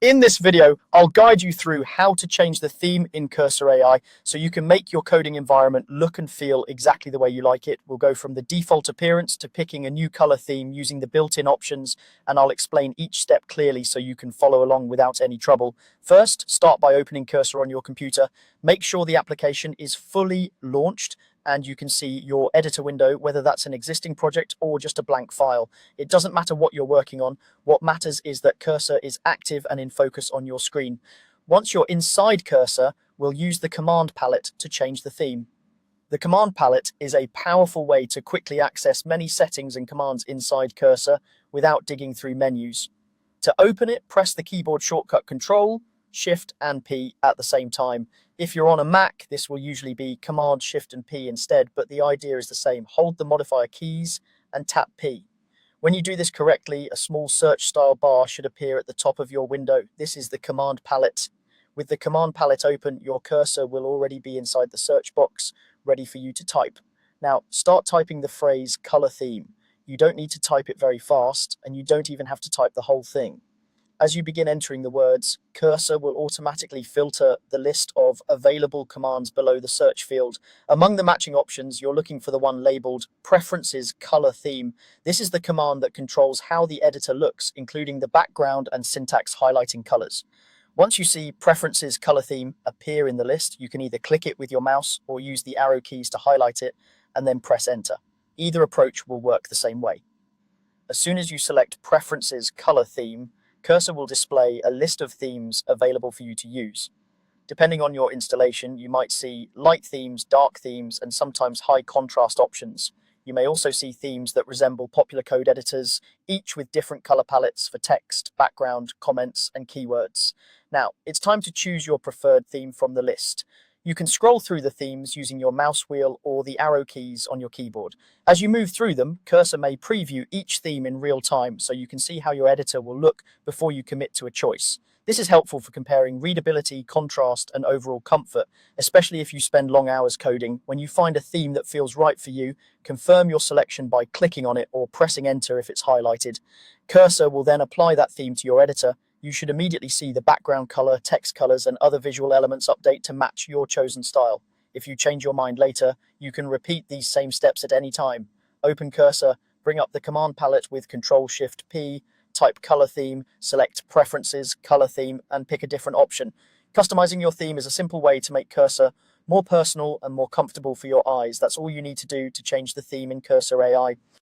In this video, I'll guide you through how to change the theme in Cursor AI so you can make your coding environment look and feel exactly the way you like it. We'll go from the default appearance to picking a new color theme using the built-in options, and I'll explain each step clearly so you can follow along without any trouble. First, start by opening Cursor on your computer. Make sure the application is fully launched and you can see your editor window, whether that's an existing project or just a blank file. It doesn't matter what you're working on. What matters is that Cursor is active and in focus on your screen. Once you're inside Cursor, we'll use the command palette to change the theme. The command palette is a powerful way to quickly access many settings and commands inside Cursor without digging through menus. To open it, press the keyboard shortcut Control, Shift and P at the same time. If you're on a Mac, this will usually be Command, Shift and P instead, but the idea is the same. Hold the modifier keys and tap P. When you do this correctly, a small search style bar should appear at the top of your window. This is the command palette. With the command palette open, your cursor will already be inside the search box, ready for you to type. Now, start typing the phrase color theme. You don't need to type it very fast, and you don't even have to type the whole thing. As you begin entering the words, Cursor will automatically filter the list of available commands below the search field. Among the matching options, you're looking for the one labeled Preferences Color Theme. This is the command that controls how the editor looks, including the background and syntax highlighting colors. Once you see Preferences Color Theme appear in the list, you can either click it with your mouse or use the arrow keys to highlight it and then press Enter. Either approach will work the same way. As soon as you select Preferences Color Theme, Cursor will display a list of themes available for you to use. Depending on your installation, you might see light themes, dark themes, and sometimes high contrast options. You may also see themes that resemble popular code editors, each with different color palettes for text, background, comments, and keywords. Now, it's time to choose your preferred theme from the list. You can scroll through the themes using your mouse wheel or the arrow keys on your keyboard. As you move through them, Cursor may preview each theme in real time so you can see how your editor will look before you commit to a choice. This is helpful for comparing readability, contrast, and overall comfort, especially if you spend long hours coding. When you find a theme that feels right for you, confirm your selection by clicking on it or pressing Enter if it's highlighted. Cursor will then apply that theme to your editor. You should immediately see the background color, text colors, and other visual elements update to match your chosen style. If you change your mind later, you can repeat these same steps at any time. Open Cursor, bring up the command palette with Control-Shift-P, type color theme, select Preferences, color theme, and pick a different option. Customizing your theme is a simple way to make Cursor more personal and more comfortable for your eyes. That's all you need to do to change the theme in Cursor AI.